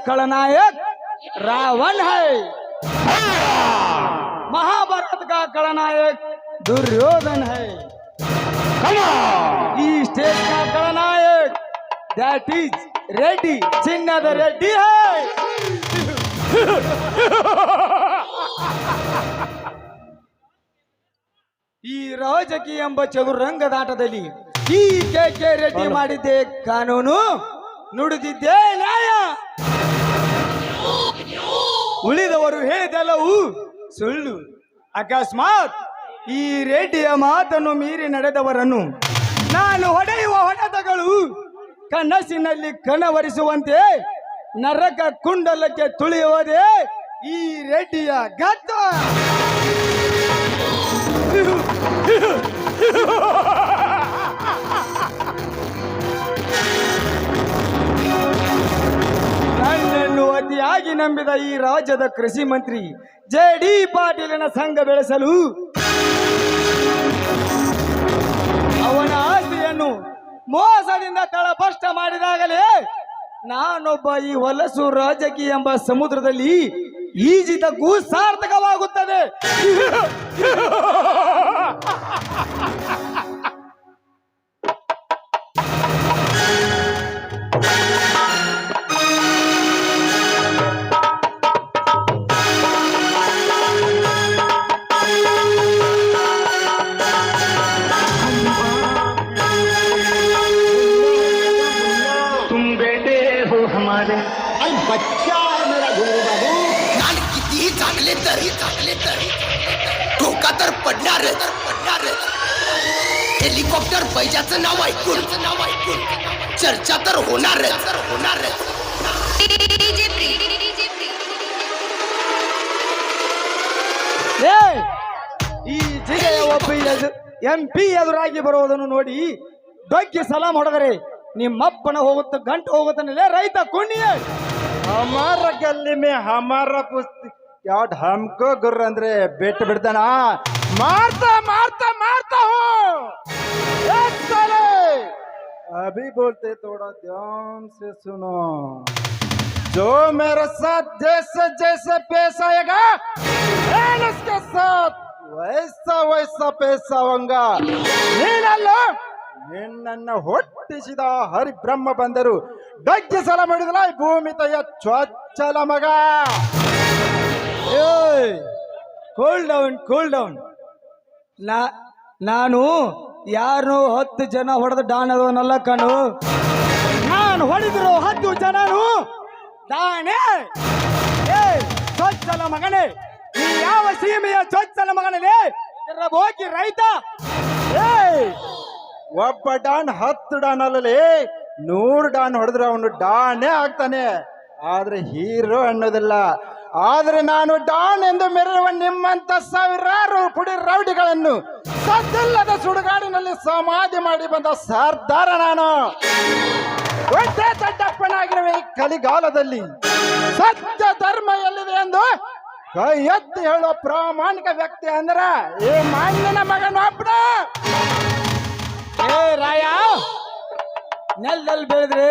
खलनायक रावण है, महाभारत का खलनायक दुर्योधन है, स्टेज का खलनायक दैट इज रेड्डी चिन्नद रेड्डी है। ಈ ರಾಜಕೀಯ ಎಂಬ ಚದುರಂಗದಾಟದಲ್ಲಿ ಈ ಕೆ ರೆಡ್ಡಿ ಮಾಡಿದ್ದೆ ಕಾನೂನು, ನುಡಿದಿದ್ದೇ ನ್ಯಾಯ, ಉಳಿದವರು ಹೇಳಿದೆಲ್ಲವೂ ಸುಳ್ಳು. ಅಕಸ್ಮಾತ್ ಈ ರೆಡ್ಡಿಯ ಮಾತನ್ನು ಮೀರಿ ನಡೆದವರನ್ನು ನಾನು ಹೊಡೆಯುವ ಹೊಡೆತಗಳು ಕನಸಿನಲ್ಲಿ ಕನವರಿಸುವಂತೆ ನರಕ ಕುಂಡಲಕ್ಕೆ ತುಳಿಯುವುದೇ ಈ ರೆಡ್ಡಿಯ ಗದ್ದ. ನನ್ನನ್ನು ಅತಿಯಾಗಿ ನಂಬಿದ ಈ ರಾಜ್ಯದ ಕೃಷಿ ಮಂತ್ರಿ ಜೆ.ಡಿ. ಪಾಟೀಲನ ಸಂಘ ಬೆಳೆಸಲು ಅವನ ಆಸ್ತಿಯನ್ನು ಮೋಸದಿಂದ ತಳಭಷ್ಟ ಮಾಡಿದಾಗಲೇ ನಾನೊಬ್ಬ ಈ ಹೊಲಸು ರಾಜಕೀಯ ಎಂಬ ಸಮುದ್ರದಲ್ಲಿ ಈಜಿದಕ್ಕೂ ಸಾರ್ಥಕವಾಗುತ್ತದೆ. धोका तर पडणार. हेलिकॉप्टर बैजाचं नाव ऐकून चर्चा तर होणार. ಈ ಜಿಲ್ಲೆಯ ಒಬ್ಬ MP ಎದುರಾಗಿ ಬರುವುದನ್ನು ನೋಡಿ ಡೊಗ್ಗಿ ಸಲಾಂ ಹೊಡೆದರೆ ನಿಮ್ಮಪ್ಪನ ಹೋಗುತ್ತೆ ಗಂಟು ಹೋಗುತ್ತಾನಲ್ಲೇ ರೈತ ಕುಣಿಯ. हमारा गली में हमारा पुस्ती यार हमको गुर्र अंदर बेट बिड़ताना मारता मारता मारता हूँ. अभी बोलते थोड़ा ध्यान से सुनो. जो मेरे साथ जैसे जैसे पेश आएगा उसके साथ वैसा वैसा पेश आऊंगा. ನಿನ್ನನ್ನ ಹೊಟ್ಟಿಸಿದ ಹರಿ ಬ್ರಹ್ಮ ಬಂದರು ಡಗ್ಗಿ ಸಲ ಮಾಡಿದಲ್ಲ ಈ ಭೂಮಿ ತಯ್ಯ ಚೊಚ್ಚಲ ಮಗ. Cool down. ನಾನು ಯಾರು 10 ಜನ ಹೊಡೆದ ಡಾಣದವನಲ್ಲ ಕಣು. ನಾನು ಹೊಡೆದ್ರು 10 ಜನನು ದಾಣೆ. ಚೊಚ್ಚಲ ಮಗನೇ, ನೀ ಯಾವ ಸೀಮೆಯ ಚೊಚ್ಚಲ ಮಗನೇ ಹೋಗಿ ರೈತ. ಒಬ್ಬ ಡಾನ್ 10 ಡಾನ್ ಅಲ್ಲಲ್ಲಿ 100 ಡಾನ್ ಹೊಡೆದ್ರೆ ಅವನು ಡಾನೇ ಆಗ್ತಾನೆ, ಆದ್ರೆ ಹೀರೋ ಅನ್ನೋದಿಲ್ಲ. ಆದ್ರೆ ನಾನು ಡಾನ್ ಎಂದು ಮೆರೆಯುವ ನಿಮ್ಮಂತ ಸಾವಿರಾರು ಪುಡಿ ರೌಡಿಗಳನ್ನು ಸದ್ದಿಲ್ಲದ ಸುಡುಗಾಡಿನಲ್ಲಿ ಸಮಾಧಿ ಮಾಡಿ ಬಂದ ಸರ್ದಾರ ನಾನು. ಒಟ್ಟೆ ದಡ್ಡಪ್ಪನಾಗಿರುವ ಈ ಕಲಿಗಾಲದಲ್ಲಿ ಸತ್ಯ ಧರ್ಮ ಎಲ್ಲಿದೆ ಎಂದು ಕೈ ಎತ್ತಿ ಹೇಳೋ ಪ್ರಾಮಾಣಿಕ ವ್ಯಕ್ತಿ ಅಂದ್ರ ಈ ಮಾನ್ಯನ ಮಗನೊಬ್ಬನ. ರಾಯ, ನೆಲದಲ್ಲಿ ಬೆಳೆದ್ರೆ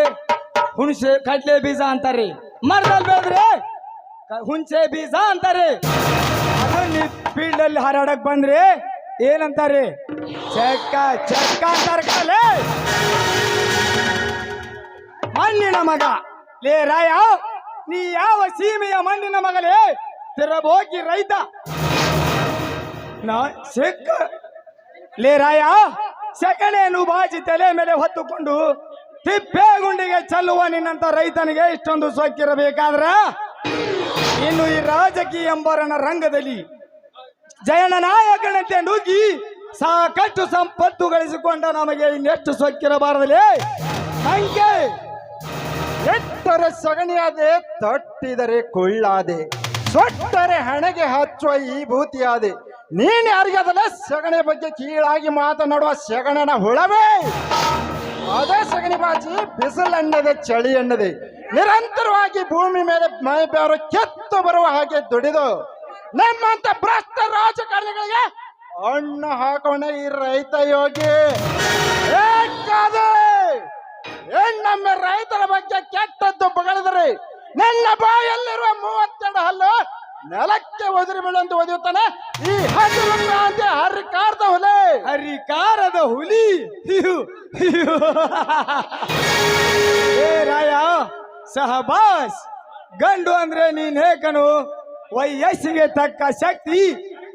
ಹುಣಸೆ ಕಡ್ಲೆ ಬೀಜ ಅಂತಾರೆ, ಮರದಲ್ಲಿ ಬೆಳೆದ್ರೆ ಹುಣಸೆ ಬೀಜ ಅಂತಾರೆ. ಅದನ್ನ ಫೀಲ್ಡ್ ಅಲ್ಲಿ ಹಾರಾಡಕ್ ಬಂದ್ರೆ ಏನಂತಾರೆ? ಚೆಕ್ಕ ಚೆಕ್ಕ ಅಂತಾರೆ. ಕಾಲೇ ಮಣ್ಣಿನ ಮಗ ಲೇ ರಾಯ, ನೀ ಯಾವ ಸೀಮೆಯ ಮಣ್ಣಿನ ಮಗಲೇ ತಿರಬೋಗಿ ರೈತ. ನಾ ಚೆಕ್ಕ ಲೇ ರಾಯ, ಸೆಗಣೆಯನ್ನು ಬಾಜಿ ತಲೆ ಮೇಲೆ ಹೊತ್ತುಕೊಂಡು ತಿಪ್ಪೆ ಗುಂಡಿಗೆ ಚೆಲ್ಲುವ ನಿನ್ನಂತ ರೈತನಿಗೆ ಇಷ್ಟೊಂದು ಸೊಕ್ಕಿರಬೇಕಾದ್ರ ಇನ್ನು ಈ ರಾಜಕೀಯ ಎಂಬರನ ರಂಗದಲ್ಲಿ ಜಯನ ನಾಯಕನಂತೆ ನುಗ್ಗಿ ಸಾಕಷ್ಟು ಸಂಪತ್ತು ಗಳಿಸಿಕೊಂಡ ನಮಗೆ ಇನ್ನೆಷ್ಟು ಸೊಕ್ಕಿರಬಾರದಲೇ. ಸಂಖ್ಯೆ ಎಟ್ಟರೆ ಸಗಣಿಯಾದೆ, ತಟ್ಟಿದರೆ ಕೊಳ್ಳಾದೆ, ಸೊಟ್ಟರೆ ಹಣೆಗೆ ಹಚ್ಚುವ ಈ ಭೂತಿಯಾದೆ. ನೀನ್ ಯಾರಿಗದಲ್ಲ ಸಗಣಿ ಬಗ್ಗೆ ಕೀಳಾಗಿ ಮಾತನಾಡುವ ಸಗಣನ ಹುಳವೇ. ಅದೇ ಸಗಣಿ ಬಾಜಿ ಬಿಸಿಲು ಎಣ್ಣದೆ, ಚಳಿ ಎಣ್ಣದೆ, ನಿರಂತರವಾಗಿ ಭೂಮಿ ಮೇಲೆ ಮೈ ಬೇರು ಕೆತ್ತು ಬರುವ ಹಾಗೆ ದುಡಿದು ನಮ್ಮಂತ ಭ್ರಷ್ಟ ರಾಜಕಾರಣಿಗಳಿಗೆ ಅಣ್ಣ ಹಾಕೋಣ ಈ ರೈತ ಯೋಗಿ. ನಮ್ಮ ರೈತರ ಬಗ್ಗೆ ಕೆಟ್ಟದ್ದು ಬಗಳಿದರೆ ನನ್ನ ಬಾಯಲ್ಲಿರುವ 32 ಹಲ್ಲು ನೆಲಕ್ಕೆ ಒದರಿ ಬೀಳಂತ ಒದೆಯುತ್ತಾನೆ ಈ ಹಸಿರು ಕ್ರಾಂತಿ ಹರಿಕಾರದ ಹುಲಿ. ಹರಿಕಾರದ ಹುಲಿ. ಹಿಯು, ಹಿಯು. ಏ ರಾಯ ಸಹಬಾಸ್, ಗಂಡು ಅಂದ್ರೆ ನೀನ್ ಹೇಗನು, ವಯಸ್ಸಿಗೆ ತಕ್ಕ ಶಕ್ತಿ,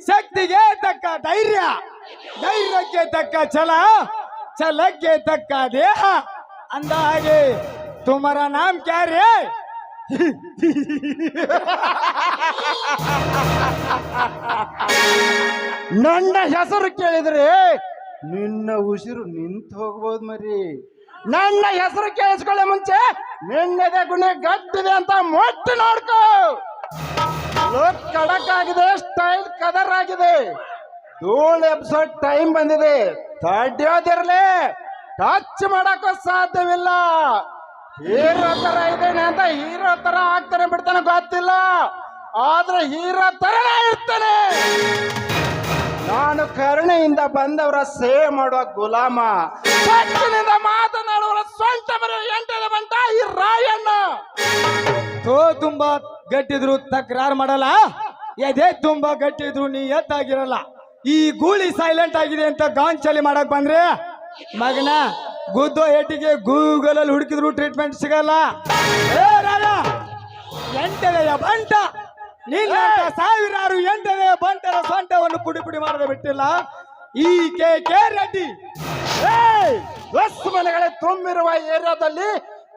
ಶಕ್ತಿಗೆ ತಕ್ಕ ಧೈರ್ಯ, ಧೈರ್ಯಕ್ಕೆ ತಕ್ಕ ಛಲ, ಛಲಕ್ಕೆ ತಕ್ಕ ದೇಹ. ಅಂದ ಹಾಗೆ ತುಮರ ನಾಮ್ ಕ್ಯಾ ರೇ? ನನ್ನ ಹೆಸರು ಕೇಳಿದ್ರೆ ನಿನ್ನ ಉಸಿರು ನಿಂತು ಹೋಗ್ಬೋದು ಮರಿ. ನನ್ನ ಹೆಸರು ಕೇಳಿಸ್ಕೊಳ್ಳೆ ಮುಂಚೆ ನಿನ್ನೆದೆ ಗುಣೆ ಗಟ್ಟಿದೆ ಅಂತ ಮೊಟ್ಟ ನೋಡ್ಕೋ. ಲೋಕ್ ಖಡಕ್ ಆಗಿದೆ, ಸ್ಟೈಲ್ ಕದರ್ ಆಗಿದೆ. ಧೂಳ್ ಎಪಿಸೋಡ್ ಟೈಮ್ ಬಂದಿದೆ, ತಡ್ಯೋದಿರ್ಲಿ. ಟಚ್ ಮಾಡಕ್ಕೂ ಸಾಧ್ಯವಿಲ್ಲ. ಹೀರೋ ತರ ಇದ್ದೇನೆ ಅಂತ ಹೀರೋ ತರ ಆಗ್ತಾನೆ ಬಿಡ್ತಾನೆ ಗೊತ್ತಿಲ್ಲ, ಆದ್ರೆ ಹೀರೋ ತರನೇ ಇರ್ತಾನೆ. ನಾನು ಕರುಣೆಯಿಂದ ಬಂದವರ ಸೇವೆ ಮಾಡುವ ಗುಲಾಮ, ಪಟ್ಟಿನಿಂದ ಮಾತನಾಡುವರ ಸ್ವಂತ ಬರೋ ಎಂಟದ ಬಂಟ ಈ ರಾಯಣ್ಣ. ತೋ ತುಂಬಾ ಗಟ್ಟಿದ್ರು ತಕರಾರು ಮಾಡಲ್ಲ, ಎದೆ ತುಂಬಾ ಗಟ್ಟಿದ್ರು ನೀ ಎತ್ತಾಗಿರಲ್ಲ. ಈ ಗೂಳಿ ಸೈಲೆಂಟ್ ಆಗಿದೆ ಅಂತ ಗಾಂಚಲಿ ಮಾಡಕ್ ಬಂದ್ರೆ ಮಗನ ಗುದ್ದೋ ಏಟಿಗೆ ಗೂಗಲ್ ಅಲ್ಲಿ ಹುಡುಕಿದ್ರು ಟ್ರೀಟ್ಮೆಂಟ್ ಸಿಗಲ್ಲ. ಏ ರಾಜ, ಎಂಟನೆಯ ಬಂಟ ನಿನ್ನ ಸಾವಿರಾರು ಎಂಟನೆಯ ಬಂಟರ ಸೊಂಟವನ್ನು ಪುಡಿ ಪುಡಿ ಮಾಡದೆ ಬಿಟ್ಟಿಲ್ಲ ಈ ಕೆ ರೆಡ್ಡಿ. ಬಸ್ ಮನೆಗಳೇ ತುಂಬಿರುವ ಏರಿಯಾದಲ್ಲಿ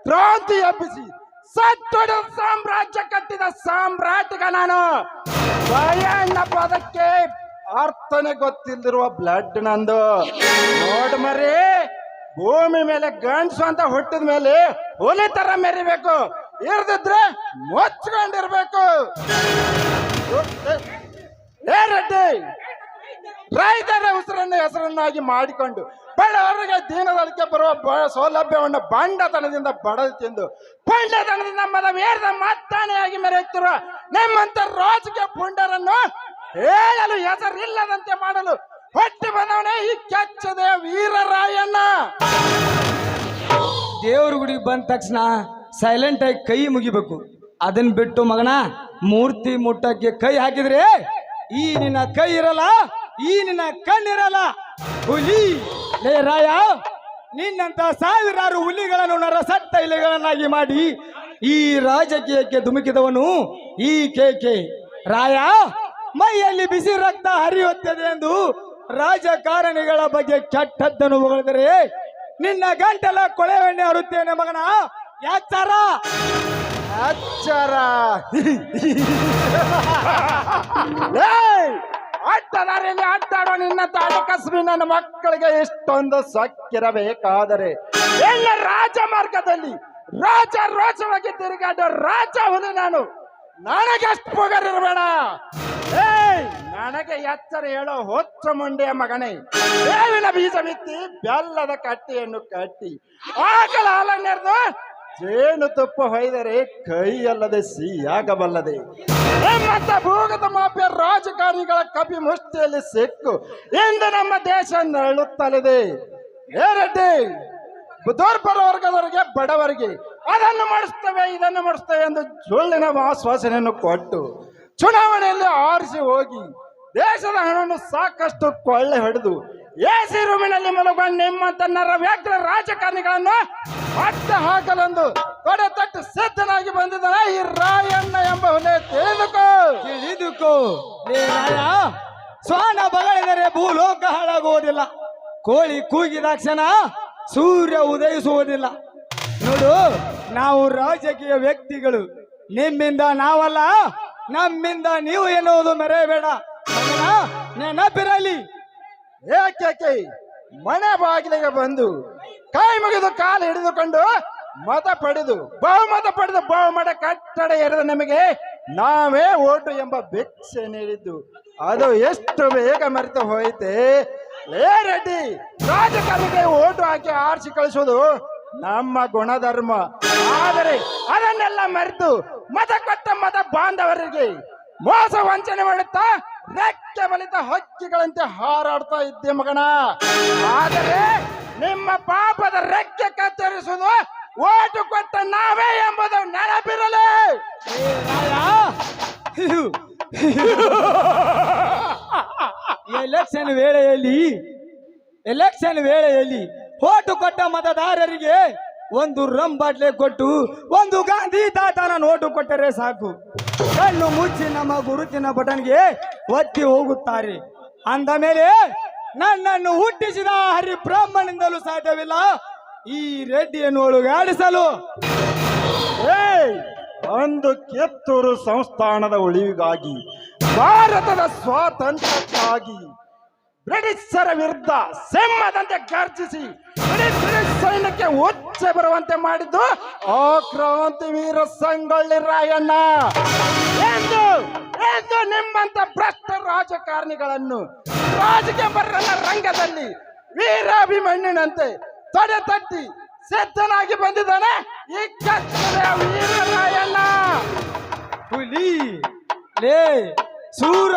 ಕ್ರಾಂತಿ ಹಬ್ಬಿಸಿ ಸತ್ತೊಡ ಸಾಮ್ರಾಜ್ಯ ಕಟ್ಟಿದ ಸಾಮ್ರಾಟಿಗ ನಾನು. ಭಯಣ್ಣ ಪದಕ್ಕೆ ಅರ್ಥನೇ ಗೊತ್ತಿಲ್ದಿರುವ ಬ್ಲಡ್ ನಂದು. ನೋಡ್ ಮರಿ, ಭೂಮಿ ಮೇಲೆ ಗಂಡ್ಸು ಅಂತ ಹುಟ್ಟಿದ ಮೇಲೆ ಹುಲಿ ತರ ಮೆರಿಬೇಕು, ಇರ್ದಿದ್ರೆ ಮುಚ್ಕೊಂಡಿರ್ಬೇಕು. ಏ ರೆಡ್ಡಿ, ರೈತರ ಹೆಸರನ್ನಾಗಿ ಮಾಡಿಕೊಂಡು ಬಡವರಿಗೆ ದೀನದಳಿಕೆ ಬರುವ ಸೌಲಭ್ಯವನ್ನು ಬಂಡತನದಿಂದ ಬಡದು ತಿಂದು ಪುಂಡತನದಿಂದ ಮದವೇರದ ಮತ್ತಾನೆಯಾಗಿ ಮೆರೆಯುತ್ತಿರುವ ನಿಮ್ಮಂತ ರಾಜಕೀಯ ಪುಂಡರನ್ನು ಹೇಳಲು ಹೆಸರಿಲ್ಲದಂತೆ ಮಾಡಲು ಹೊಟ್ಟೆ ಬಂದವನೇ ಈ ಕೆಚ್ಚದೆ ವೀರರಾಯಣ್ಣ. ದೇವ್ರ ಗುಡಿಗೆ ಬಂದ ತಕ್ಷಣ ಸೈಲೆಂಟ್ ಆಗಿ ಕೈ ಮುಗಿಬೇಕು. ಅದನ್ನ ಬಿಟ್ಟು ಮಗನ ಮೂರ್ತಿ ಮುಟ್ಟಕ್ಕೆ ಕೈ ಹಾಕಿದ್ರೆ ಈ ನಿನ್ನ ಕೈ ಇರಲ್ಲ, ಈ ನಿನ್ನ ಕಣ್ಣಿರಲ್ಲ. ಹುಲಿ ಲೇ ರಾಯ, ನಿನ್ನಂತ ಸಾವಿರಾರು ಹುಲಿಗಳನ್ನು ನರಸಟ್ಟ ಇಲೆಗಳನ್ನಾಗಿ ಮಾಡಿ ಈ ರಾಜಕೀಯಕ್ಕೆ ಧುಮುಕಿದವನು ಈ ಕೆ ರಾಯ. ಮೈಯಲ್ಲಿ ಬಿಸಿ ರಕ್ತ ಹರಿಯುತ್ತದೆ ಎಂದು ರಾಜಕಾರಣಿಗಳ ಬಗ್ಗೆ ಕೆಟ್ಟದ್ದನ್ನು ಹೊಗಳಿದರೆ ನಿನ್ನ ಗಂಟೆಲ್ಲ ಕೊಳೆ ಎಣ್ಣೆ ಹರುತ್ತೇನೆ ಮಗನ. ಯಾಚಾರ ಅಚ್ಚರ ಅಡ್ಡದಾರಿಯಲ್ಲಿ ಅಡ್ಡಾಡೋ ನಿನ್ನ ತಾಟಕಸ್ಮಿ ನನ್ನ ಮಕ್ಕಳಿಗೆ ಇಷ್ಟೊಂದು ಸಕ್ಕಿರಬೇಕಾದರೆ ಎಲ್ಲ ರಾಜಮಾರ್ಗದಲ್ಲಿ ರಾಜ ರೋಚವಾಗಿ ತಿರುಗಾಡೋ ರಾಜ ಹುಲಿ ನಾನು. ನನಗೆಷ್ಟು ಪೊಗರಿರಬೇಡ. ನನಗೆ ಎಚ್ಚರ ಹೇಳೋ ಹೊಚ್ಚ ಮುಂಡೆಯ ಮಗನೇ, ಬೇವಿನ ಬೀಜ ಬಿತ್ತಿ ಬೆಲ್ಲದ ಕಟ್ಟಿಯನ್ನು ಕಟ್ಟಿ ಆಕಳ ಹಾಲನ್ನೆರೆದು ಜೇನು ತುಪ್ಪ ಹೊಯ್ದರೆ ಕೈಯಲ್ಲದೆ ಸಿಹಿಯಾಗಬಲ್ಲದೆ. ನಿಮ್ಮಂತ ಭೂಗತ ಮಾಫಿಯ ರಾಜಕಾರಣಿಗಳ ಕಪಿ ಮುಷ್ಟಿಯಲ್ಲಿ ಸಿಕ್ಕು ಇಂದು ನಮ್ಮ ದೇಶ ನರಳುತ್ತಲಿದೆ. ಏ ರೆಡ್ಡಿ, ದುರ್ಬಲ ವರ್ಗದವರಿಗೆ ಬಡವರಿಗೆ ಅದನ್ನು ಮಾಡಿಸ್ತೇವೆ ಇದನ್ನು ಮಾಡಿಸ್ತೇವೆ ಎಂದು ಸುಳ್ಳಿನ ಆಶ್ವಾಸನೆಯನ್ನು ಕೊಟ್ಟು ಚುನಾವಣೆಯಲ್ಲಿ ಆರಿಸಿ ಹೋಗಿ ದೇಶದ ಹಣವನ್ನು ಸಾಕಷ್ಟು ಕೊಳ್ಳೆ ಹೊಡೆದು ಎಸಿ ರೂಮಿನಲ್ಲಿ ಮಲಗುವ ನಿಮ್ಮಂತ ನರವ್ಯಾಘ್ರ ರಾಜಕಾರಣಿಗಳನ್ನು ಅಡ್ಡ ಹಾಕಲೆಂದು ತೊಡೆ ತಟ್ಟು ಸಿದ್ಧನಾಗಿ ಬಂದಿದ್ದಾನೆ ಈ ರಾಯಣ್ಣ ಎಂಬ ಹುಲಿ. ತಿಳಿದುಕೋ ಲೇ ರಾಯ, ಶ್ವಾನ ಬಗಳಿದರೆ ಭೂಲೋಕ ಹಾಳಾಗುವುದಿಲ್ಲ, ಕೋಳಿ ಕೂಗಿದಾಕ್ಷಣ ಸೂರ್ಯ ಉದಯಿಸುವುದಿಲ್ಲ. ನೋಡು, ನಾವು ರಾಜಕೀಯ ವ್ಯಕ್ತಿಗಳು, ನಿಮ್ಮಿಂದ ನಾವಲ್ಲ, ನಮ್ಮಿಂದ ನೀವು ಎನ್ನುವುದು ಮರೆಯಬೇಡ. ನೆನಪಿರಲಿ. ಏಕೆ ಮನೆ ಬಾಗಿಲಿಗೆ ಬಂದು ಕೈ ಮುಗಿದು ಕಾಲು ಹಿಡಿದುಕೊಂಡು ಮತ ಪಡೆದು ಬಹುಮತ ಕಟ್ಟಡ ಎರೆದ ನಮಗೆ ನಾವೇ ಓಟು ಎಂಬ ಭಿಕ್ಷೆ ನೀಡಿದ್ದು ಅದು ಎಷ್ಟು ಬೇಗ ಮರೆತು ಹೋಯಿತೆ. ಏ ರೆಡ್ಡಿ, ರಾಜಕಾರಣಿಗೆ ಓಟು ಹಾಕಿ ಆರಿಸಿ ಕಳಿಸುವುದು ನಮ್ಮ ಗುಣಧರ್ಮ. ಆದರೆ ಅದನ್ನೆಲ್ಲ ಮರೆತು ಮತ ಕೊಟ್ಟ ಮತ ಬಾಂಧವರಿಗೆ ಮೋಸ ವಂಚನೆ ಮಾಡುತ್ತಾ ರೆಕ್ಕೆ ಬಲಿತ ಹಕ್ಕಿಗಳಂತೆ ಹಾರಾಡ್ತಾ ಇದ್ದೆ ಮಗನ. ಆದರೆ ನಿಮ್ಮ ಪಾಪದ ರೆಕ್ಕೆ ಕತ್ತರಿಸುವುದು ಓಟು ಕೊಟ್ಟ ನಾವೇ ಎಂಬುದು ನೆನಪಿರಲಿ. ಎಲೆಕ್ಷನ್ ವೇಳೆಯಲ್ಲಿ ಓಟು ಕೊಟ್ಟ ಮತದಾರರಿಗೆ ಒಂದು ರಮ್ ಬಾಟ್ಲೆ ಕೊಟ್ಟು ಒಂದು ಗಾಂಧಿ ತಾತನ ನೋಟು ಕೊಟ್ಟರೆ ಸಾಕು, ಕಣ್ಣು ಮುಚ್ಚಿ ನಮ್ಮ ಗುರುತಿನ ಬಟನ್ಗೆ ಒತ್ತಿ ಹೋಗುತ್ತಾರೆ. ಅಂದ ಮೇಲೆ ನನ್ನನ್ನು ಹುಟ್ಟಿಸಿದ ಹರಿಬ್ರಹ್ಮನಿಂದಲೂ ಸಾಧ್ಯವಿಲ್ಲ ಈ ರೆಡ್ಡಿಯನ್ನು ಒಳಗಾಡಿಸಲು. ಒಂದು ಕಿತ್ತೂರು ಸಂಸ್ಥಾನದ ಉಳಿವಿಗಾಗಿ, ಭಾರತದ ಸ್ವಾತಂತ್ರ್ಯಕ್ಕಾಗಿ ಬ್ರಿಟಿಷರ ವಿರುದ್ಧ ಸಿಂಹದಂತೆ ಗರ್ಜಿಸಿ ಬ್ರಿಟಿಷ್ ಸೈನ್ಯಕ್ಕೆ ಉಚ್ಚ ಬರುವಂತೆ ಮಾಡಿದ್ದು ಆ ಕ್ರಾಂತಿವೀರ ಸಂಗೊಳ್ಳಿ ರಾಯಣ್ಣ. ಎಂದು ನಿಮ್ಮಂತ ಭ್ರಷ್ಟ ರಾಜಕಾರಣಿಗಳನ್ನು ರಾಜಕೀಯ ಬರಲ್ಲ ರಂಗದಲ್ಲಿ ವೀರಾಭಿಮನ್ಯುನಂತೆ ತೊಡೆ ತಟ್ಟಿ ಸಿದ್ಧನಾಗಿ ಬಂದಿದ್ದಾನೆ ಈ ಕಚ್ಚದ ವೀರರಾಯಣ್ಣ. ಹುಲಿ ಲೇ ಸೂರ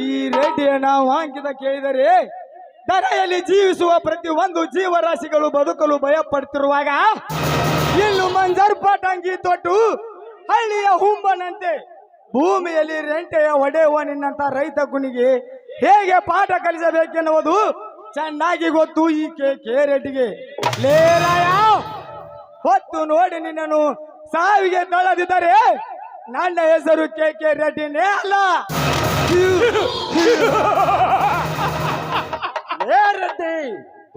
ಈ ರೆಡ್ಡಿಯನ್ನ ವಾಂಕಿತ ಕೇಳಿದರೆ ಧರೆಯಲ್ಲಿ ಜೀವಿಸುವ ಪ್ರತಿ ಒಂದು ಜೀವರಾಶಿಗಳು ಬದುಕಲು ಭಯ ಪಡ್ತಿರುವಾಗ ಇನ್ನು ಮಂಜರ್ ಪಟಂಗಿ ತೊಟ್ಟು ಹಳ್ಳಿಯ ಹುಂಬನಂತೆ ಭೂಮಿಯಲ್ಲಿ ರೆಂಟೆಯ ಒಡೆಯುವ ನಿನ್ನಂತ ರೈತ ಕುನಿಗೆ ಹೇಗೆ ಪಾಠ ಕಲಿಸಬೇಕೆನ್ನುವುದು ಚೆನ್ನಾಗಿ ಗೊತ್ತು ಈ ಕೆ ರೆಡ್ಡಿಗೆ. ಲೇರಾಯ ಹೊತ್ತು ನೋಡಿ ನಿನ್ನನ್ನು ಸಾವಿಗೆ ತಳ್ಳದಿದ್ದರೆ ನನ್ನ ಹೆಸರು ಕೆ ರೆಡ್ಡಿನೇ ಅಲ್ಲ. ರೆಡ್ಡಿ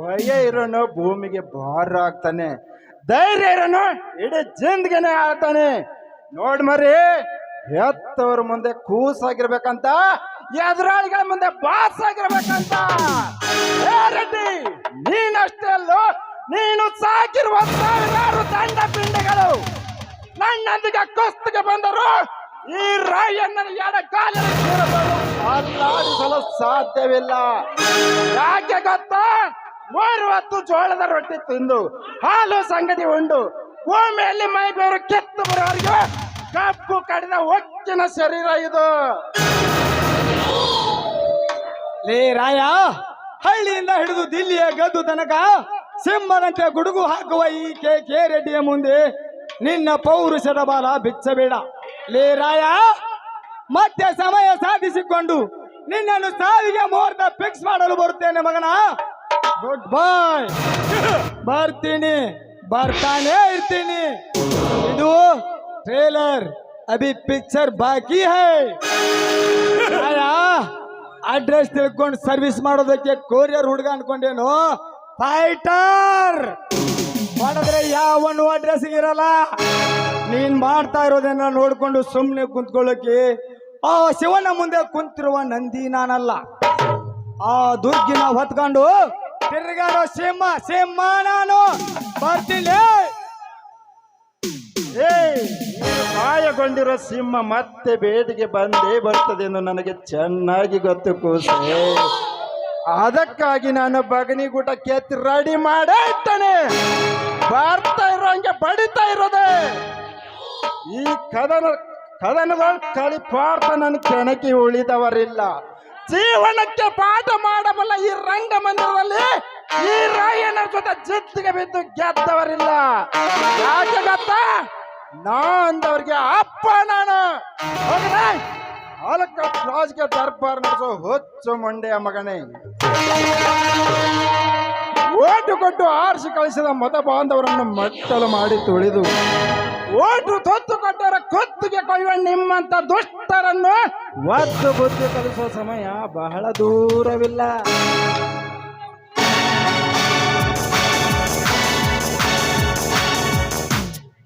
ಭಯ ಇರೋನು ಭೂಮಿಗೆ ಭಾರ ಆಗ್ತಾನೆ, ಧೈರ್ಯ ಇರೋನು ಇಡೀ ಜಿಂದಗಿನೇ ಆಗ್ತಾನೆ. ನೋಡ್ ಮರಿ, ಹೆತ್ತವ್ರ ಮುಂದೆ ಕೂಸಾಗಿರ್ಬೇಕಂತ, ಎದುರಾಳಿಗಳ ಮುಂದೆ ಬಾಸ್ ಆಗಿರ್ಬೇಕಂತ. ರೆಡ್ಡಿ ನೀನಷ್ಟೇ ಅಲ್ಲೋ, ನೀನು ಸಾಕಿರುವ ಸಾವಿರಾರು ದಂಡ ಪಿಂಡಗಳು ನನ್ನೊಂದಿಗೆ ಕುಸ್ತಿಗೆ ಬಂದರು ಈ ರಾಯಣ್ಣನ ಎಡಗಾಲಲ್ಲಿ ಅಲ್ಲಾಡಿಸಲು ಸಾಧ್ಯವಿಲ್ಲ. ಯಾಕೆ ಗೊತ್ತಾ? 3 ಹೊತ್ತು ಜೋಳದ ರೊಟ್ಟಿ ತಿಂದು ಹಾಲು ಸಂಗತಿ ಉಂಡು ಭೂಮಿಯಲ್ಲಿ ಮೈ ಬೇರು ಕೆತ್ತು ಬರೋರಿಗೆ ಕಪ್ಪು ಕಡಿದ ಒಕ್ಕಿನ ಶರೀರ ಇದು. ಲೇ ರಾಯ, ಹಳ್ಳಿಯಿಂದ ಹಿಡಿದು ದಿಲ್ಲಿಯ ಗದ್ದು ತನಕ ಸಿಂಹದಂತೆ ಗುಡುಗು ಹಾಕುವ ಈ ಕೆ ರೆಡ್ಡಿಯ ಮುಂದೆ ನಿನ್ನ ಪೌರುಷದ ಬಾಲ ಬಿಚ್ಚಬೇಡ. ಲೇ ರಾಯ, ಮತ್ತೆ ಸಮಯ ಸಾಧಿಸಿಕೊಂಡು ನಿನ್ನನ್ನು ಸಾವಿಗೆ ಮುಹೂರ್ತ ಫಿಕ್ಸ್ ಮಾಡಲು ಬರುತ್ತೇನೆ ಮಗನ. ಗುಡ್ ಬಾಯ್. ಬರ್ತಾನೆ ಇರ್ತೀನಿ. ಇದು ಟ್ರೇಲರ್, ಅಭಿ ಪಿಕ್ಚರ್ ಬಾಕಿ ಹೈ. ಅಡ್ರೆಸ್ ತಿಳ್ಕೊಂಡು ಸರ್ವಿಸ್ ಮಾಡೋದಕ್ಕೆ ಕೊರಿಯರ್ ಹುಡುಗ ಅನ್ಕೊಂಡೇನು? ಫೈಟರ್ ಮಾಡಿದ್ರೆ ಯಾವನು ಅಡ್ರೆಸ್ ಇರಲ್ಲ. ನೀನ್ ಮಾಡ್ತಾ ಇರೋದನ್ನ ನೋಡ್ಕೊಂಡು ಸುಮ್ಮನೆ ಕುಂತ್ಕೊಳ್ಳೋಕೆ ಆ ಶಿವನ ಮುಂದೆ ಕುಂತಿರುವ ನಂದಿ ನಾನಲ್ಲ. ಆ ದುರ್ಗಿನ ಹೊತ್ಕೊಂಡು ತಿರ್ಗಾಡೋ ಸಿಂಹ ನಾನು. ಬರ್ತೀನಿ. ಗಾಯಗೊಂಡಿರೋ ಸಿಂಹ ಮತ್ತೆ ಬೇಟೆಗೆ ಬಂದೇ ಬರ್ತದೆ ಎಂದು ನನಗೆ ಚೆನ್ನಾಗಿ ಗೊತ್ತು ಕೂಸೆ. ಅದಕ್ಕಾಗಿ ನಾನು ಬಗನಿಗೂಟ ಕೆತ್ತಿ ರೆಡಿ ಮಾಡೇ ಇಟ್ಟನೆ. ಬರ್ತಾ ಇರೋ ಹಂಗೆ ಬಡಿತಾ ಇರೋದೆ. ಈ ಕದನದ ಕಳಿಪಾರ್ಥ ನನ್ನ ಕೆಣಕಿ ಉಳಿದವರಿಲ್ಲ. ಜೀವನಕ್ಕೆ ಪಾಠ ಮಾಡಬಲ್ಲ ಈ ರಂಗ ಮಂದಿರದಲ್ಲಿ ಈ ರಾಯಣ್ಣ ಜೊತೆ ಜಿತ್ತಿಗೆ ಬಿದ್ದು ಗೆದ್ದವರಿಲ್ಲ. ಯಾಕೆ ಗೊತ್ತಾ? ಅಂದವ್ರಿಗೆ ಅಪ್ಪ ನಾನು. ಹಾಲಕ್ಕ ರಾಜಕೀಯ ದರ್ಬಾರ್ ನಡೆಸೋ ಹೊಚ್ಚು ಮಂಡೆಯ ಮಗನೇ. ಓಟು ಕೊಟ್ಟು ಆರಿಸಿ ಕಳಿಸಿದ ಮತ ಬಾಂಧವರನ್ನು ಮಟ್ಟಲು ಮಾಡಿ ತುಳಿದು ಓಟು ತೊತ್ತು ಕೊಟ್ಟವರ ಕೊತ್ತಿಗೆ ಕೊಯ್ಯುವ ನಿಮ್ಮಂತ ದುಷ್ಟರನ್ನು ಒತ್ತು ಬುದ್ಧಿ ಕಲಿಸುವ ಸಮಯ ಬಹಳ ದೂರವಿಲ್ಲ.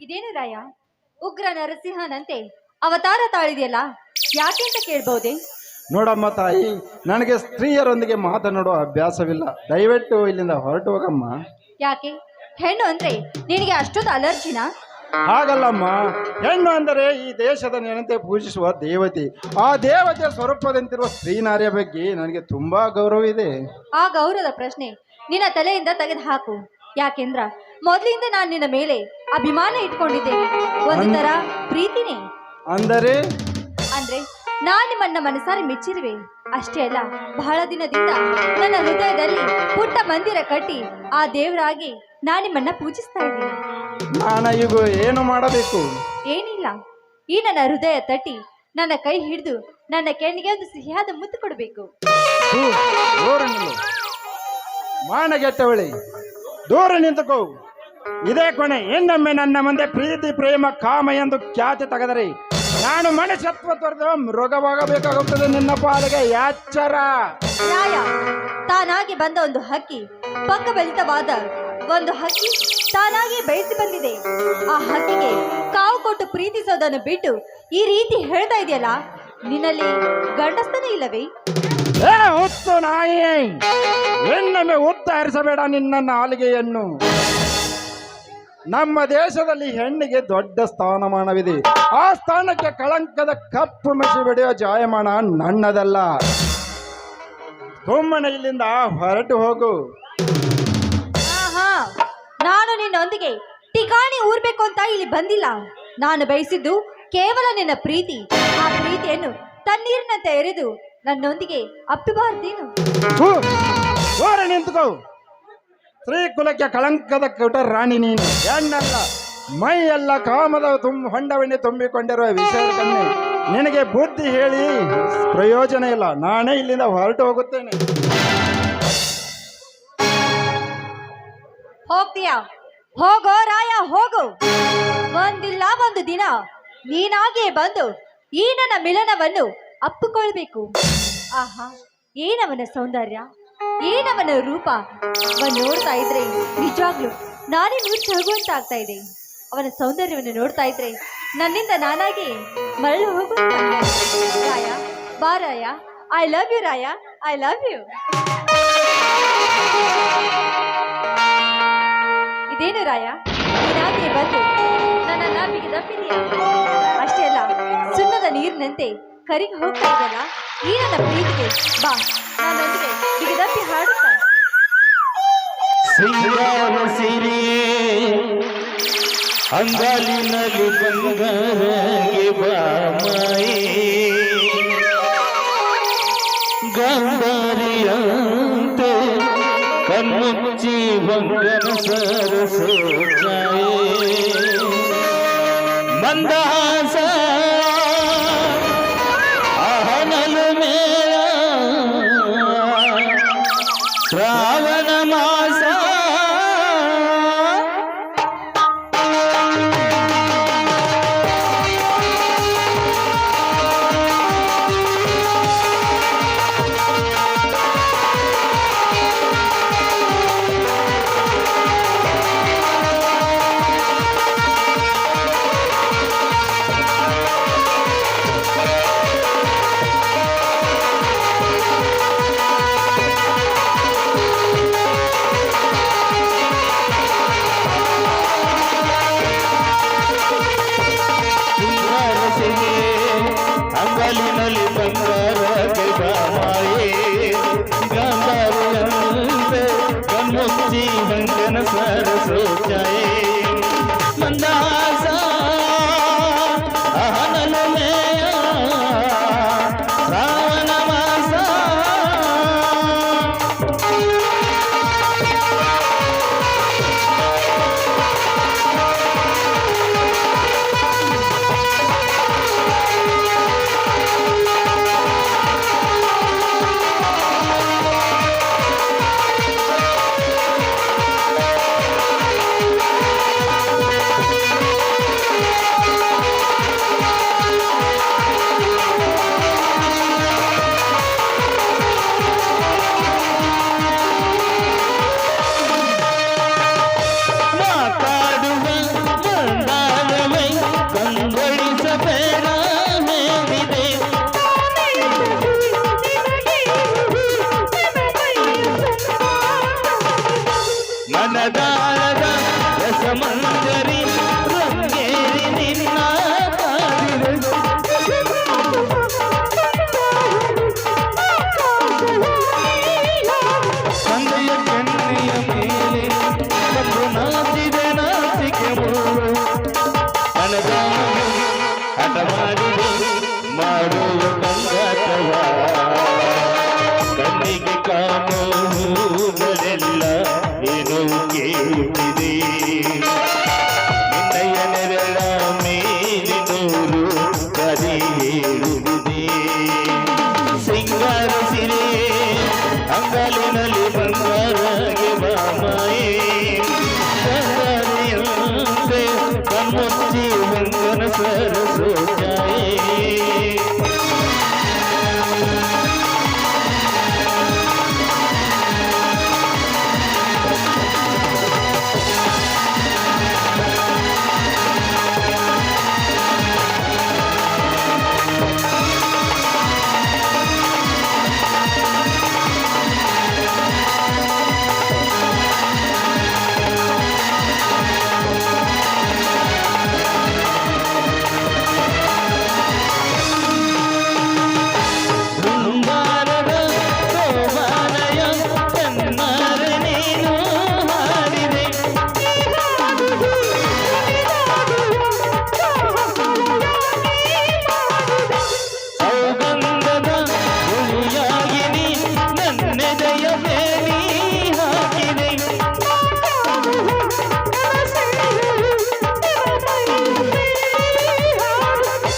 ಇದೇನು ರಾಯ, ಉಗ್ರ ನರಸಿಂಹನಂತೆ ಅವತಾರ ತಾಳಿದೆಯಲ್ಲ, ಯಾಕೆ ಅಂತ ಕೇಳ್ಬಹುದೇ? ನೋಡಮ್ಮ ತಾಯಿ, ನನಗೆ ಸ್ತ್ರೀಯರೊಂದಿಗೆ ಮಾತನಾಡುವ ಅಭ್ಯಾಸವಿಲ್ಲ. ದಯವಿಟ್ಟು ಇಲ್ಲಿಂದ ಹೊರಟು ಹೋಗಮ್ಮ. ಯಾಕೆ? ಹೆಣ್ಣು ಅಂದ್ರೆ ನಿನಗೆ ಅಷ್ಟೊಂದು ಅಲರ್ಜಿನಾ? ಹಾಗಲ್ಲಮ್ಮ, ಹೆಣ್ಣು ಅಂದರೆ ಈ ದೇಶದ ನೆನತೆ ಪೂಜಿಸುವ ದೇವತೆ. ಆ ದೇವತೆಯ ಸ್ವರೂಪದಂತಿರುವ ಸ್ತ್ರೀ ನಾರಿಯ ಬಗ್ಗೆ ನನಗೆ ತುಂಬಾ ಗೌರವ ಇದೆ. ಆ ಗೌರವದ ಪ್ರಶ್ನೆ ನಿನ್ನ ತಲೆಯಿಂದ ತೆಗೆದು ಹಾಕು. ಯಾಕೆಂದ್ರ ಮೊದಲಿಂದ ನಾನು ನಿನ್ನ ಮೇಲೆ ಅಭಿಮಾನ ಇಟ್ಕೊಂಡಿದ್ದೇನೆ, ಒಂದು ತರ ಪ್ರೀತಿನೇ. ಅಂದರೆ ಅಂದ್ರೆ ನಾನು ನಿಮ್ಮನ್ನ ಮನಸಾರಿ ಮೆಚ್ಚಿರುವೆ. ಅಷ್ಟೇ ಅಲ್ಲ, ಬಹಳ ದಿನದಿಂದ ನನ್ನ ಹೃದಯದಲ್ಲಿ ಪುಟ್ಟ ಮಂದಿರ ಕಟ್ಟಿ ಆ ದೇವರಾಗಿ ನಾನು ನಿಮ್ಮನ್ನ ಪೂಜಿಸ್ತಾ ಇದ್ದೀನಿ. ನಾನು ಈಗ ಏನು ಮಾಡಬೇಕು? ಏನಿಲ್ಲ, ಈ ನನ್ನ ಹೃದಯ ತಟ್ಟಿ ನನ್ನ ಕೈ ಹಿಡಿದು ನನ್ನ ಕೆನ್ನಿಗೆ ಒಂದು ಸಿಹಿಯಾದ ಮುತ್ತು ಕೊಡಬೇಕು. ದೂರ ನಿಲ್ಲು, ಮಾನಗೆಟ್ಟವಳಿ, ದೂರ ನಿಂತುಕೋ. ಇದೇ ಕೊನೆ. ಇನ್ನೊಮ್ಮೆ ನನ್ನ ಮುಂದೆ ಪ್ರೀತಿ ಪ್ರೇಮ ಕಾಮ ಎಂದು ಖ್ಯಾತಿ ತೆಗೆದರೆ ನಾನು ಮನುಷ್ಯತ್ವ ತೊರೆದು ಮೃಗವಾಗಬೇಕಾಗುತ್ತದೆ. ನಿನ್ನ ಪಾಲಿಗೆ ಎಚ್ಚರ. ನ್ಯಾಯ ತಾನಾಗಿ ಬಂದ ಒಂದು ಹಕ್ಕಿ, ಪಕ್ಕಬಲಿತವಾದ ಒಂದು ಹಕ್ಕಿ ತಾನಾಗಿ ಬೆಳೆಸಿ ಬಂದಿದೆ. ಆ ಹಕ್ಕಿಗೆ ಕಾವು ಕೊಟ್ಟು ಪ್ರೀತಿಸೋದನ್ನು ಬಿಟ್ಟು ಈ ರೀತಿ ಹೇಳ್ತಾ ಇದೆಯಲ್ಲ, ನಿನ್ನಲ್ಲಿ ಗಂಡಸ್ತನ ಇಲ್ಲವೇ? ಏ ಹುತ್ತು ನಾಯಿ, ಇನ್ನೊಮ್ಮೆ ಹುತ್ತ ಹರಿಸಬೇಡ ನಿನ್ನ ನಾಲಿಗೆಯನ್ನು. ನಮ್ಮ ದೇಶದಲ್ಲಿ ಹೆಣ್ಣಿಗೆ ದೊಡ್ಡ ಸ್ಥಾನಮಾನವಿದೆ. ಆ ಸ್ಥಾನಕ್ಕೆ ಕಳಂಕದ ಕಪ್ಪು ಮಸಿ ಬೆಳೆಯೋ ಜಾಯಮಾನ ನನ್ನದಲ್ಲ. ಸುಮ್ಮನೆ ಇಲ್ಲಿಂದ ಹೊರಟು ಹೋಗು. ಆಹಾ, ನಾನು ನಿನ್ನೊಂದಿಗೆ ಠಿಕಾಣಿ ಊರ್ಬೇಕು ಅಂತ ಇಲ್ಲಿ ಬಂದಿಲ್ಲ. ನಾನು ಬಯಸಿದ್ದು ಕೇವಲ ನಿನ್ನ ಪ್ರೀತಿ. ಆ ಪ್ರೀತಿಯನ್ನು ತಣ್ಣೀರಿನಂತೆ ಎರೆದು ನನ್ನೊಂದಿಗೆ ಅಪ್ಪಿಬಾರ್ದೇನು? ದೂರ ನಿಂತುಕೋ. ಸ್ತ್ರೀ ಕುಲಕ್ಕೆ ಕಳಂಕದ ಕುಟ ರಾಣಿ ನೀನು. ಹೆಣ್ಣಲ್ಲ, ಮೈ ಎಲ್ಲ ಕಾಮದ ಹೊಂಡವನ್ನೇ ತುಂಬಿಕೊಂಡಿರುವ ವಿಷಯ ಕಣ್ಣೆ. ನಿನಗೆ ಬುದ್ಧಿ ಹೇಳಿ ಪ್ರಯೋಜನ ಇಲ್ಲ. ನಾನೇ ಇಲ್ಲಿಂದ ಹೊರಟು ಹೋಗುತ್ತೇನೆ. ಹೋಗ್ತೀಯಾ? ಹೋಗೋ ರಾಯ, ಹೋಗು. ಒಂದಿಲ್ಲ ಒಂದು ದಿನ ನೀನಾಗಿಯೇ ಬಂದು ಈ ನನ್ನ ಮಿಲನವನ್ನು ಅಪ್ಪಿಕೊಳ್ಬೇಕು. ಆಹಾ, ಏನವನ ಸೌಂದರ್ಯ, ಏನವನ ರೂಪ. ನೋಡ್ತಾ ಇದ್ರೆ ನಿಜವಾಗ್ಲು ನಾನೇ ಮೂರ್ಛೆ ಹೋಗುವಂತ ಆಗ್ತಾ ಇದೆ. ಅವನ ಸೌಂದರ್ಯವನ್ನು ನೋಡ್ತಾ ಇದ್ರೆ ನನ್ನಿಂದ ನಾನಾಗಿ ಮರಳು ಹೋಗುವಂತ. ರಾಯ, ಬಾ Raya. I love you Raya, I love you. ಇದೇನು ರಾಯ, ನೀನಾಗಿಯೇ ಬಂದು ನನ್ನನ್ನ ಬಿಗಿದಪ್ಪಿದೆಯಾ? ಅಷ್ಟೇ ಅಲ್ಲ, ಸುಣ್ಣದ ನೀರಿನಂತೆ ಕರಿಗೆ ಹೋಗ್ತಾ ಇದೆಯಲ್ಲ ಈ ನನ್ನ ಪ್ರೀತಿಗೆ. ಬಾ, ನನ್ನೊಂದಿಗೆ ಬಿಗಿದಪ್ಪಿ ಹಾಡುತ್ತಾ. ಸಿಂಗಾರ ಸಿರಿಯೇ ಅಂಗಾಲಿನಲ್ಲಿ ಬಂಗಾರಗೆ ಬಾಮಾಯೇ ಗಾಂಧಾರಿಯಂತೆ ಕಣ್ಣುಚ್ಚಿ ಬಂಗನ ಸರಸೋಚಾಯೇ ಮಂದಹಾಸ ಆಹನಲು ಮೇಳ ಶ್ರಾವಣ ಮಾಸ ಅಂಗಾಲಿನಲ್ಲಿ ಬಂಗಾರಗೆ ಬಾಮಾಯೇ ಗಾಂಧಾರಿಯಂತೆ ಕಣ್ಣುಚ್ಚಿ ಬಂಗನ ಸರಸೋಚಾಯೇ ಮಂದಹಾಸ ಆಹನಲು ಮೇಯ ಶ್ರಾವಣ ಮಾಸ ಮಾತಾಡುವ ಮಂದಾರವೈ ಕಂಗೊಳಿಸಬೇಡ ಮೇಲಿದೆ ಮನದಾಳದ ರಸಮಂಜರಿ ರಂಗೇರಿ ನಿನ್ನ ಕಾದಿರು ಸಂದೆಯ ಕೆನ್ನೆಯ ಮೇಲೆ ಬಂದು ನಾಚಿದೆ ನಾಚಿಕೆ ಮುಳ್ಳು ನನಗಾಗಿ ಹಠ ಮಾಡಿದೆ ಮಾಡುವ ಕಂಗಾಟವ ಕಣ್ಣಿಗೆ ಕಾಣುವುದೆಲ್ಲ ಏನೋ ಕೇಳುತ್ತಿದೆ ನಿನ್ನಯ ನೆರಳ ಮೇಲಿನೂರು ಕರಿ ಹೇಳುವುದೇ ಸಿಂಗಾರ ಸಿರೆ ಅಂಗಲಿನಲ್ಲಿ ಬಂಗಾರಗೆ ಬಾಮಾಯೇ ಸಂಗಾರಿಯಂತೆ ಕಣ್ಮುಚ್ಚಿ ಬಂಗನ ಸರಸೋಚಾಯೇ ಶೃಂಗಾರದ ಶೋಭಾನಯ ಚೆನ್ನಾರ ನೀನು ಹಾಡಿದೆ ಸೌಗಂಧದ ಹುಳಿಯಾಗಿ ನೀ ನನ್ನೆದೆಯ ಮೇಲಿ ಹಾಕಿದೆ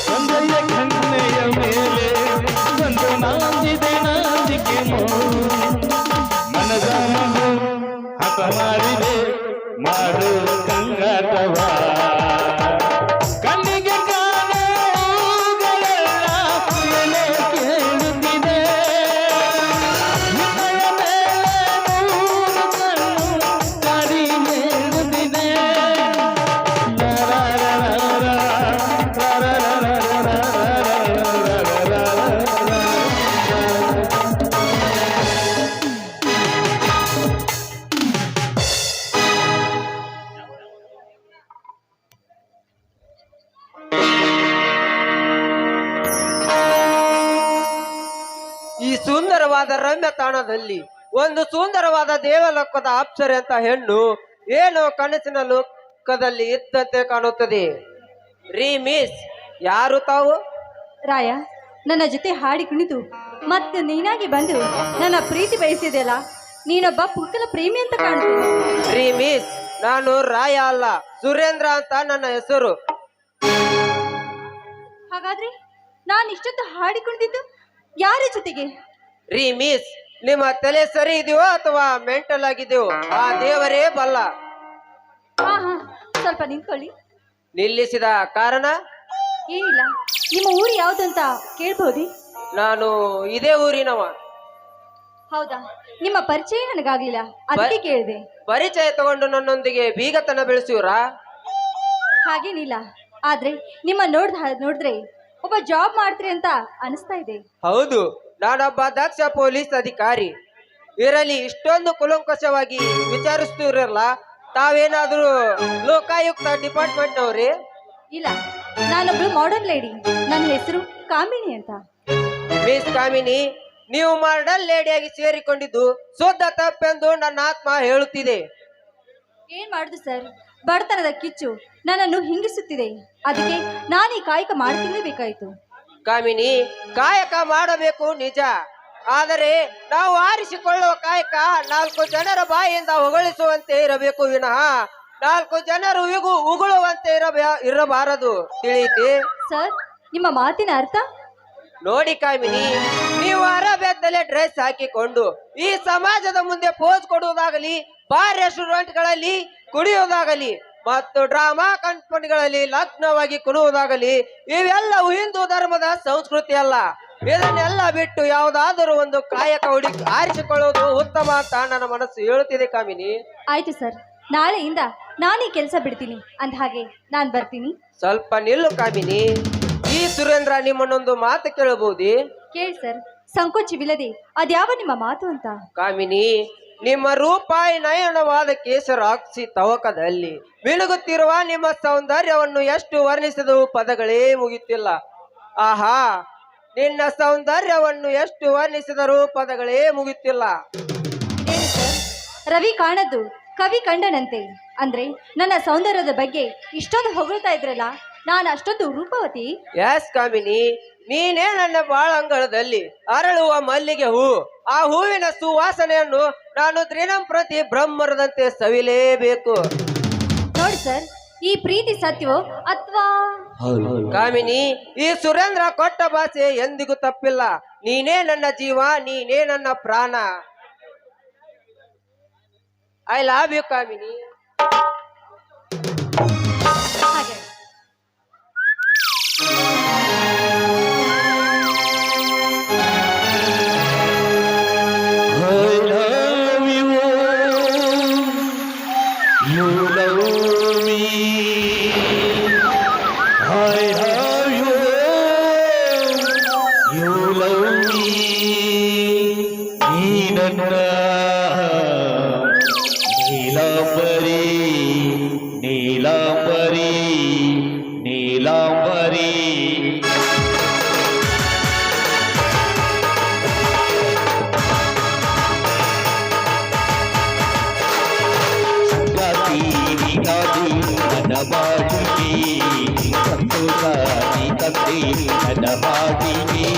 ಸಂಜೆಯ ಕನ್ನೆಯ ಮೇಲೆ ಒಂದು ನಾಂದಿದೆ ನಾಂದಿಕೆ ಮನದ ಮಗು ಹಠ ಮಾಡಿದೆ ಮಾಡು ಕಂಗಾಟವ ಕಣ್ಣಿಗೆ ಕಾಣುವುಗಳೆಲ್ಲ ಎಲೆ ಕೇಳುತ್ತಿದೆ ನಿನ್ನಯ ಮೇಲೆ ನೂರು ಕಣ್ಣು ಕರಿ ಹೇಳುತ್ತಿದೆ ಈ ಸುಂದರವಾದ ರಮ್ಯ ತಾಣದಲ್ಲಿ ಒಂದು ಸುಂದರವಾದ ದೇವಲೋಕದ ಅಪ್ಸರೆ ಅಂತ ಹೆಣ್ಣು ಏನೋ ಕನಸಿನ ಲೋಕದಲ್ಲಿ ಇದ್ದಂತೆ ಕಾಣುತ್ತದೆ. ರೀ ಮಿಸ್, ಯಾರು ತಾವು? ರಾಯ, ನನ್ನ ಜೊತೆ ಹಾಡಿ ಕುಣಿದು ಮತ್ತೆ ನೀನಾಗಿ ಬಂದು ನನ್ನ ಪ್ರೀತಿ ಬಯಸಿದೆಯಲ್ಲ, ನೀನೊಬ್ಬ ಪುಕ್ಕಲ ಪ್ರೇಮಿ ಅಂತ ಕಾಣ್ತೀನಿ. ರೀ ಮಿಸ್, ನಾನು ರಾಯ ಅಲ್ಲ, ಸುರೇಂದ್ರ ಅಂತ ನನ್ನ ಹೆಸರು. ಹಾಗಾದ್ರೆ ನಾನು ಇಷ್ಟೊತ್ತು ಹಾಡಿ ಕುಣಿದಿದ್ದು ಯಾರ ಜೊತೆಗೆ? ರೀ ಮಿಸ್, ನಿಮ್ಮ ತಲೆ ಸರಿ ಇದೆಯೋ ಅಥವಾ ಮೆಂಟಲ್ ಆಗಿದೆಯೋ ಆ ದೇವರೇ ಬಲ್ಲ. ಹಾ ಹಾ, ಸ್ವಲ್ಪ ನಿಂತ್ಕೊಳ್ಳಿ. ನಿಲ್ಲಿಸಿದ ಕಾರಣ? ಏನಿಲ್ಲ, ನಿಮ್ಮ ಊರು ಯಾವ್ದು ಅಂತ ಕೇಳ್ಬೋದಿ? ನಾನು ಇದೇ ಊರಿನವ. ಹೌದಾ, ನಿಮ್ಮ ಪರಿಚಯ ನನಗಾಗ್ಲಿಲ್ಲ, ಅದಕ್ಕೆ ಕೇಳಿದೆ. ಪರಿಚಯ ತಗೊಂಡು ನನ್ನೊಂದಿಗೆ ಬೀಗತನ ಬೆಳೆಸಿವ್ರಾ? ಹಾಗೇನಿಲ್ಲ, ಆದ್ರೆ ನಿಮ್ಮ ನೋಡಿದ್ರೆ ಒಬ್ಬ ಜಾಬ್ ಮಾಡ್ತೀರಿ ಅಂತ ಅನಿಸ್ತಾ ಇದೆ. ಹೌದು, ನಾನೊಬ್ಬ ದಕ್ಷ ಪೊಲೀಸ್ ಅಧಿಕಾರಿ. ಇರಲಿ, ಇಷ್ಟೊಂದು ಕುಲಂಕಷವಾಗಿ ವಿಚಾರಿಸ್ತಿರಲ್ಲ, ತಾವೇನಾದ್ರೂ ಲೋಕಾಯುಕ್ತ ಡಿಪಾರ್ಟ್ಮೆಂಟ್ನವ್ರಿ? ಇಲ್ಲ, ನಾನೊಬ್ಳು ಮಾಡರ್ನ್ ಲೇಡಿ. ನನ್ನ ಹೆಸರು ಕಾಮಿನಿ ಅಂತ. ಮಿಸ್ ಕಾಮಿನಿ, ನೀವು ಮಾಡರ್ನ್ ಲೇಡಿಯಾಗಿ ಸೇರಿಕೊಂಡಿದ್ದು ಶುದ್ಧ ತಪ್ಪೆಂದು ನನ್ನ ಆತ್ಮ ಹೇಳುತ್ತಿದೆ. ಏನ್ ಮಾಡುದು ಸರ್, ಬಡತನದ ಕಿಚ್ಚು ನನ್ನನ್ನು ಹಿಂಗಿಸುತ್ತಿದೆ. ಅದಕ್ಕೆ ನಾನು ಈ ಕಾಯಕ ಮಾಡ್ತಿರ್ಲೇಬೇಕಾಯ್ತು. ಕಾಮಿನಿ, ಕಾಯಕ ಮಾಡಬೇಕು ನಿಜ, ಆದರೆ ನಾವು ಆರಿಸಿಕೊಳ್ಳುವ ಕಾಯಕ 4 ಜನರ ಬಾಯಿಯಿಂದ ಹೊಗಳಿಸುವಂತೆ ಇರಬೇಕು ವಿನಃ 4 ಜನರು ಉಗುಳುವಂತೆ ಇರಬಾರದು. ತಿಳಿಯಿತೆ? ಸರ್, ನಿಮ್ಮ ಮಾತಿನ ಅರ್ಥ? ನೋಡಿ ಕಾಮಿನಿ, ನೀವು ಅರಬೆತ್ತಲೆ ಡ್ರೆಸ್ ಹಾಕಿಕೊಂಡು ಈ ಸಮಾಜದ ಮುಂದೆ ಪೋಸ್ ಕೊಡುವುದಾಗಲಿ, ಬಾರ್ ರೆಸ್ಟೋರೆಂಟ್ಗಳಲ್ಲಿ ಕುಡಿಯುವುದಾಗಲಿ ಮತ್ತು ಡ್ರಾಮಾ ಕಂಪನಿಗಳಲ್ಲಿ ಲಗ್ನವಾಗಿ ಕುಣುವುದಾಗಲಿ ಇವೆಲ್ಲವೂ ಹಿಂದೂ ಧರ್ಮದ ಸಂಸ್ಕೃತಿ ಅಲ್ಲ. ಇದನ್ನೆಲ್ಲ ಬಿಟ್ಟು ಯಾವುದಾದರೂ ಒಂದು ಕಾಯಕ ಆರಿಸಿಕೊಳ್ಳುವುದು ಉತ್ತಮ ಅಂತ ನನ್ನ ಮನಸ್ಸು ಹೇಳುತ್ತಿದೆ ಕಾಮಿನಿ. ಆಯ್ತು ಸರ್, ನಾಳೆಯಿಂದ ನಾನೀ ಕೆಲಸ ಬಿಡ್ತೀನಿ. ಅಂದ ಹಾಗೆ ನಾನು ಬರ್ತೀನಿ. ಸ್ವಲ್ಪ ನಿಲ್ಲು ಕಾಮಿನಿ. ಈ ಸುರೇಂದ್ರ ನಿಮ್ಮನ್ನೊಂದು ಮಾತು ಕೇಳಬಹುದೇ? ಕೇಳಿ ಸರ್, ಸಂಕೋಚವಿಲ್ಲದೆ ಅದ್ಯಾವ ನಿಮ್ಮ ಮಾತು ಅಂತ. ಕಾಮಿನಿ, ನಿಮ್ಮ ರೂಪಾಯಿ ನಯನವಾದ ಕೇಸರಾಕ್ಷಿ ತವಕದಲ್ಲಿ ಮಿನುಗುತ್ತಿರುವ ನಿಮ್ಮ ಸೌಂದರ್ಯವನ್ನು ಎಷ್ಟು ವರ್ಣಿಸಿದರೂ ಪದಗಳೇ ಮುಗಿತಿಲ್ಲ. ಆಹಾ, ನಿನ್ನ ಸೌಂದರ್ಯವನ್ನು ಎಷ್ಟು ವರ್ಣಿಸಿದರೂ ಪದಗಳೇ ಮುಗಿತಿಲ್ಲ. ಏನು ಸರ್, ರವಿ ಕಾಣದ್ದು ಕವಿ ಕಂಡನಂತೆ. ಅಂದ್ರೆ ನನ್ನ ಸೌಂದರ್ಯದ ಬಗ್ಗೆ ಇಷ್ಟೊಂದು ಹೊಗಳ್ತಾ ಇದ್ರಲ್ಲ, ನಾನು ಅಷ್ಟೊಂದು ರೂಪವತಿ? ಎಸ್ ಕಾಮಿನಿ, ನೀನೇ ನನ್ನ ಬಾಳಂಗಳದಲ್ಲಿ ಅರಳುವ ಮಲ್ಲಿಗೆ ಹೂ. ಆ ಹೂವಿನ ಸುವಾಸನೆಯನ್ನು ನಾನು ದಿನಂಪ್ರತಿ ಬ್ರಹ್ಮರದಂತೆ ಸವಿಲೇಬೇಕು. ನೋಡಿ ಸರ್, ಈ ಪ್ರೀತಿ ಸತ್ಯವೋ ಅಥವಾ? ಕಾಮಿನಿ, ಈ ಸುರೇಂದ್ರ ಕೊಟ್ಟ ಭಾಷೆ ಎಂದಿಗೂ ತಪ್ಪಿಲ್ಲ. ನೀನೇ ನನ್ನ ಜೀವ, ನೀನೇ ನನ್ನ ಪ್ರಾಣ. ಐ ಲವ್ ಯು ಕಾಮಿನಿ. ಹಾಗೆ I love you. You love me. I love you. You love me. ನೀನನ್ನ Neelambari Neelambari Neelambari ಸಂಗಾತಿ ನೀನಾದಿ ನನ್ನ ಬಾಳಿಗೆ ಸಂತೋಷ ನೀ ತಂದೆ ನನ್ನ ಬಾಳಿಗೆ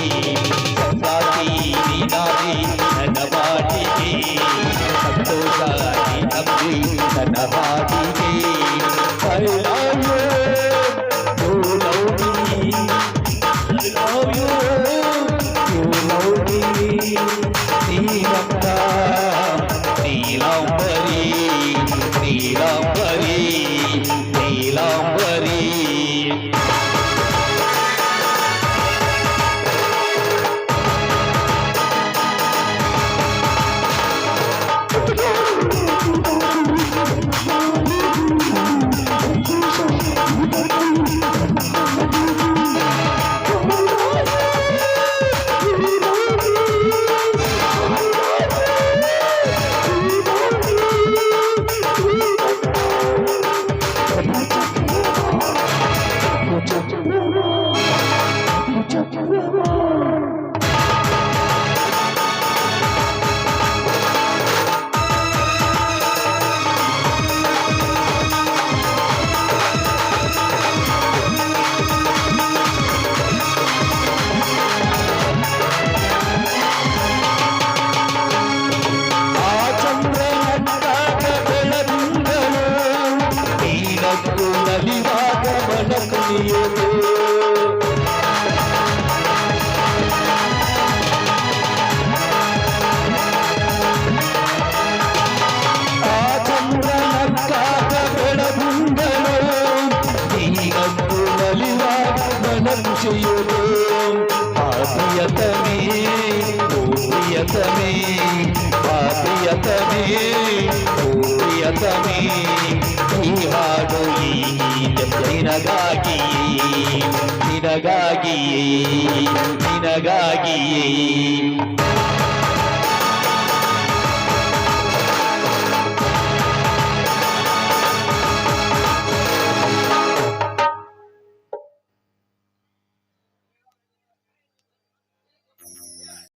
ಸಂಗಾತಿ ನೀನಾದಿ ನನ್ನ ಬಾಳಿಗೆ ಸಂತೋಷ ನೀ ತಂದೆ ನನ್ನ ಬಾಳಿಗೆ I love you, you love me, I love you, you love me. ನೀನಂತ Neelambari Neelambari Neelambari ಈ ಹಾಡು ನಿನಗಾಗಿಯೇ ನಿನಗಾಗಿಯೇ ನಿನಗಾಗಿಯೇ